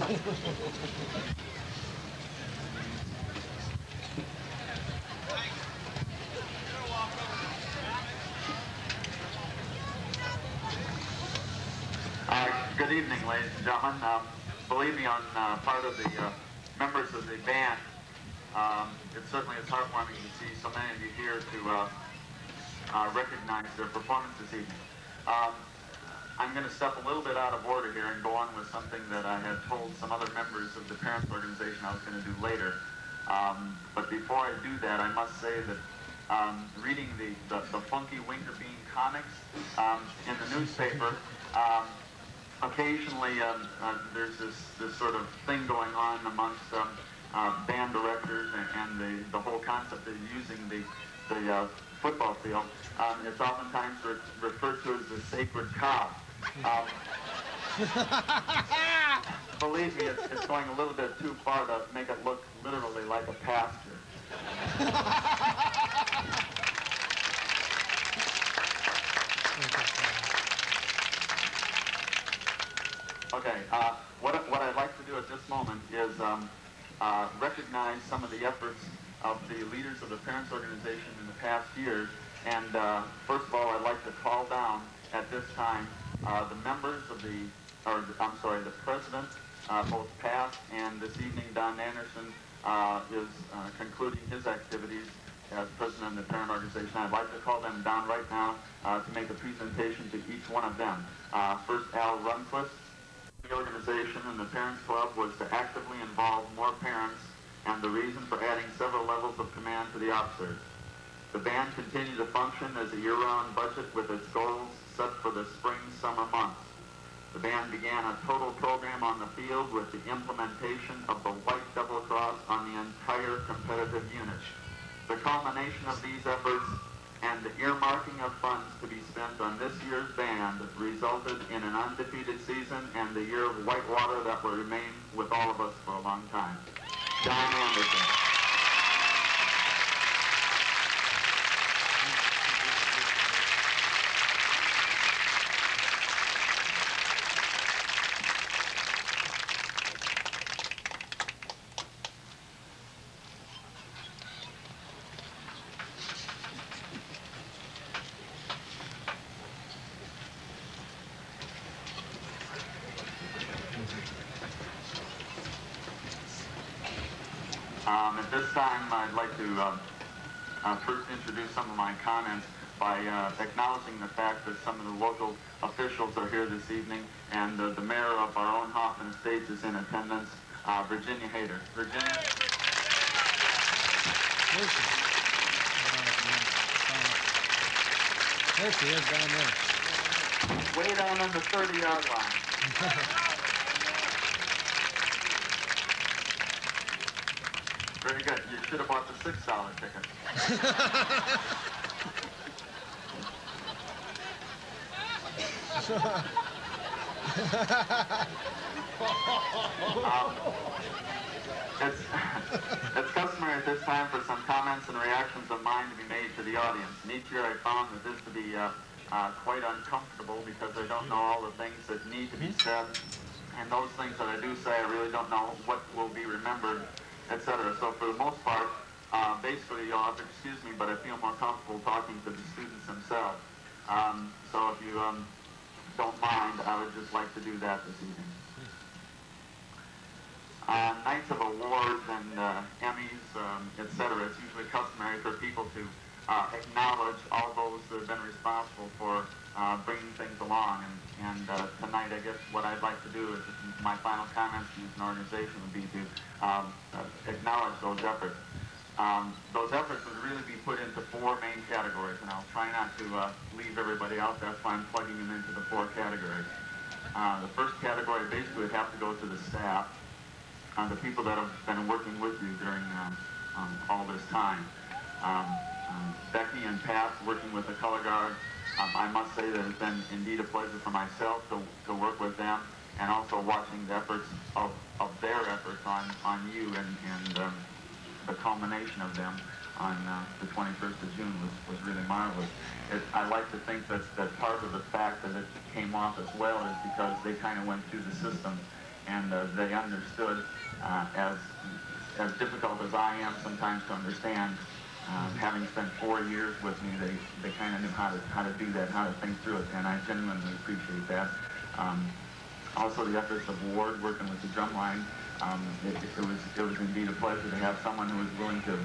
Good evening, ladies and gentlemen. Believe me, on part of the members of the band, it certainly is heartwarming to see so many of you here to recognize their performance this evening. I'm going to step a little bit out of order here and go on with something that I had told some other members of the parents organization I was going to do later. But before I do that, I must say that reading the Funky Winker Bean comics in the newspaper, occasionally there's this sort of thing going on amongst band directors and the whole concept of using the football field. It's oftentimes referred to as the sacred cow. Believe me, it's going a little bit too far to make it look literally like a pasture. Okay, what I'd like to do at this moment is recognize some of the efforts of the leaders of the parents organization in the past years. And first of all, I'd like to call down at this time the members of the president, both past and this evening. Don Anderson is concluding his activities as president of the parent organization. I'd like to call them down right now to make a presentation to each one of them. First, Al Runquist. The organization and the Parents Club was to actively involve more parents and the reason for adding several levels of command to the officers. The band continued to function as a year-round budget with its goals set for the spring-summer months. The band began a total program on the field with the implementation of the white double cross on the entire competitive unit. The culmination of these efforts and the earmarking of funds to be spent on this year's band resulted in an undefeated season and the year of white water that will remain with all of us for a long time. Don Anderson. At this time, I'd like to first introduce some of my comments by acknowledging the fact that some of the local officials are here this evening, and the mayor of our own Hoffman Estates is in attendance, Virginia Hayter. Virginia? There she is, down there. Way down on the 30-yard line. Very good. You should have bought the $6 ticket. It's customary at this time for some comments and reactions of mine to be made to the audience. And each year I found that this to be quite uncomfortable because I don't know all the things that need to be said. And those things that I do say, I really don't know what will be remembered, etc. So for the most part, basically you'll have to excuse me, but I feel more comfortable talking to the students themselves. So if you don't mind, I would just like to do that this evening. Nights of awards and Emmys, etc., it's usually customary for people to acknowledge all those that have been responsible for bringing things along. And tonight, I guess what I'd like to do is, my final comments to an organization would be to acknowledge those efforts. Those efforts would really be put into four main categories, and I'll try not to leave everybody out. That's why I'm plugging them into the four categories. The first category basically would have to go to the staff, the people that have been working with you during all this time. Becky and Pat working with the color guard. I must say that it's been indeed a pleasure for myself to work with them, and also watching the efforts of their efforts on you, and the culmination of them on the 21st of June was really marvelous. I like to think that part of the fact that it came off as well is because they kind of went through the system and they understood, as difficult as I am sometimes to understand. Having spent 4 years with me, they kind of knew how to do that, how to think through it, and I genuinely appreciate that. Also, the efforts of Ward working with the drumline. It was indeed a pleasure to have someone who was willing to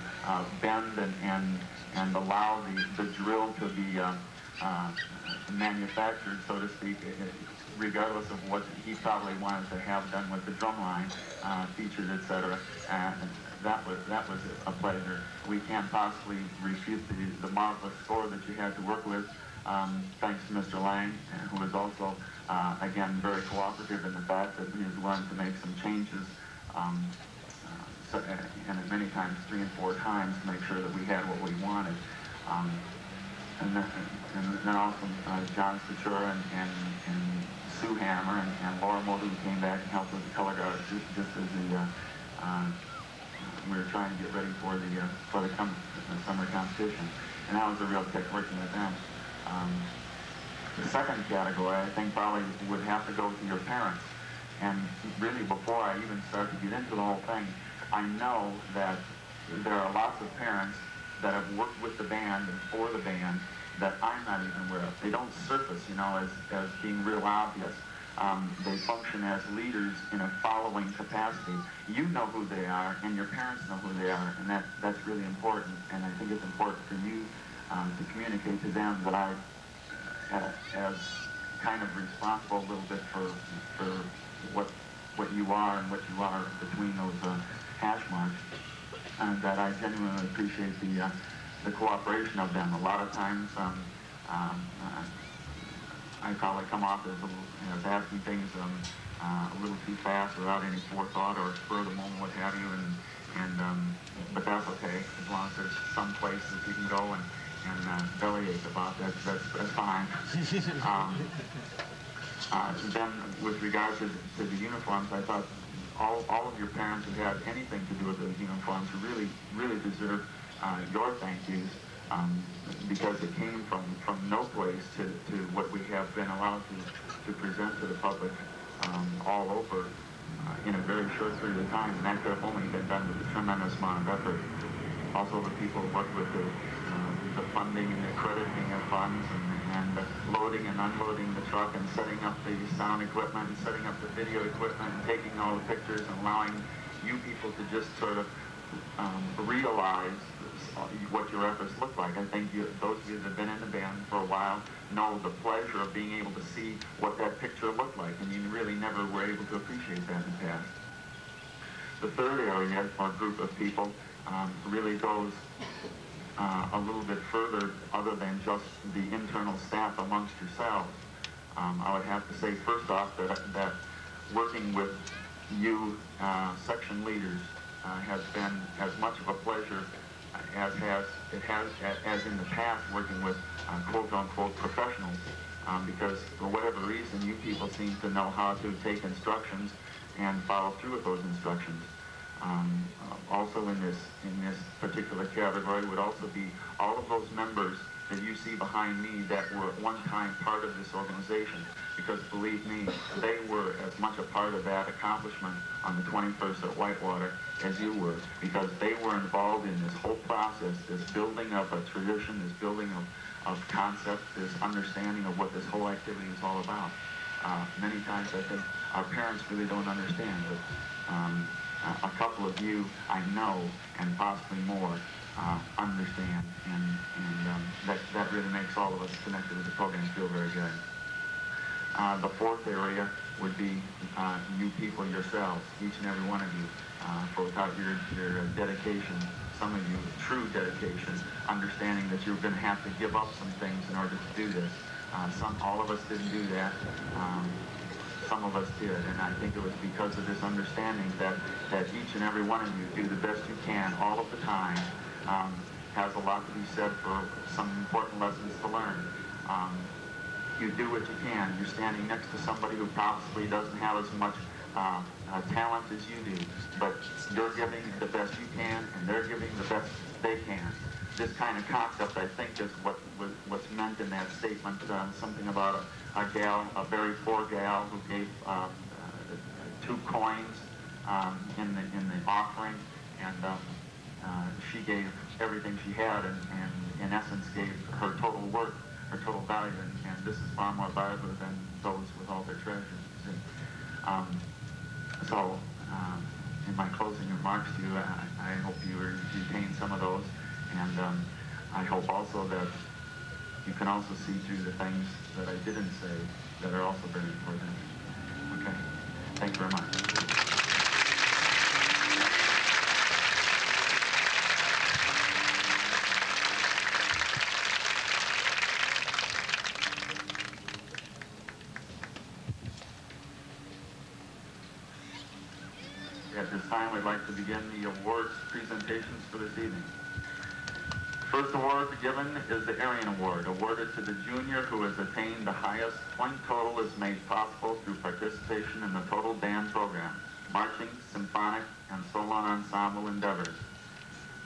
bend and allow the drill to be manufactured, so to speak, regardless of what he probably wanted to have done with the drumline, features, etc. That was a pleasure. We can't possibly refute the marvelous score that you had to work with, thanks to Mr. Lang, who was also, again, very cooperative in the fact that he was willing to make some changes, and many times 3 and 4 times to make sure that we had what we wanted. And then also John Statura and Sue Hammer and Laura Mulder, who came back and helped with the color guard just as we were trying to get ready for the summer competition, and that was a real kick working with them. The second category, I think, probably would have to go to your parents. And really, before I even start to get into the whole thing, I know that there are lots of parents that have worked with the band and for the band that I'm not even aware of. They don't surface, as being real obvious. They function as leaders in a following capacity. You know who they are, and your parents know who they are, and that's really important. And I think it's important for you to communicate to them that I, as kind of responsible a little bit for what you are and what you are between those hash marks, and that I genuinely appreciate the cooperation of them. A lot of times, I probably come off as asking things a little too fast without any forethought or spur of the moment, what have you, but that's okay, as long as there's some place that you can go and bellyache about that, that's fine. Then, with regards to the uniforms, I thought all of your parents who had anything to do with those uniforms really, really deserve your thank yous, because it came from no place to what we have been allowed to present to the public all over in a very short period of time, and that could have only been done with a tremendous amount of effort. Also, the people who worked with the funding and the crediting of funds and loading and unloading the truck and setting up the sound equipment and setting up the video equipment and taking all the pictures and allowing you people to just sort of realize what your efforts look like. I think those of you that have been in the band for a while know the pleasure of being able to see what that picture looked like, and you really never were able to appreciate that in the past. The third area, or group of people, really goes a little bit further other than just the internal staff amongst yourselves. I would have to say first off that working with you section leaders has been as much of a pleasure as in the past working with quote-unquote professionals, because for whatever reason you people seem to know how to take instructions and follow through with those instructions. Also in this particular category would also be all of those members that you see behind me that were at one time part of this organization, because believe me, they were as much a part of that accomplishment on the 21st at Whitewater as you were, because they were involved in this whole process, this building of a tradition, this building of concepts, this understanding of what this whole activity is all about. Many times I think our parents really don't understand, but a couple of you I know, and possibly more, understand, and that really makes all of us connected with the program feel very good. The fourth area would be you people yourselves, each and every one of you, for without your dedication, some of you true dedication, understanding that you're going to have to give up some things in order to do this. All of us didn't do that. Some of us did, and I think it was because of this understanding that each and every one of you do the best you can all of the time. Has a lot to be said for some important lessons to learn. You do what you can. You're standing next to somebody who possibly doesn't have as much talent as you do, but you're giving the best you can, and they're giving the best they can. This kind of concept, I think, is what's meant in that statement, something about a very poor gal who gave 2 coins in the offering, and she gave everything she had, and in essence gave her total worth, her total value, and this is far more valuable than those with all their treasures. You see. In my closing remarks to you, I hope you retain some of those, and I hope also that you can also see through the things that I didn't say that are also very important. Okay, thank you very much. At this time, we'd like to begin the awards presentations for this evening. First award given is the Arian Award, awarded to the junior who has attained the highest point total as made possible through participation in the total band program, marching, symphonic, and solo ensemble endeavors.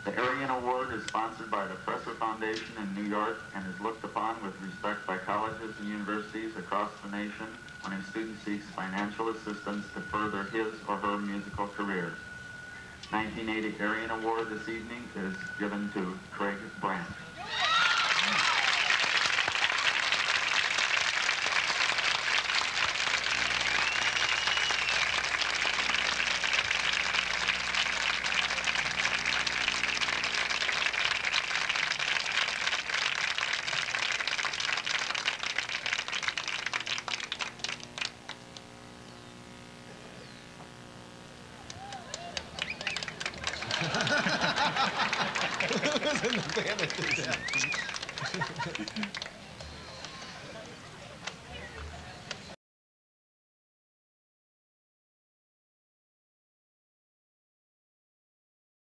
The Arian Award is sponsored by the Presser Foundation in New York and is looked upon with respect by colleges and universities across the nation when a student seeks financial assistance to further his or her musical career. 1980 Arian Award this evening is given to Craig Brandt. Was in the band at this time.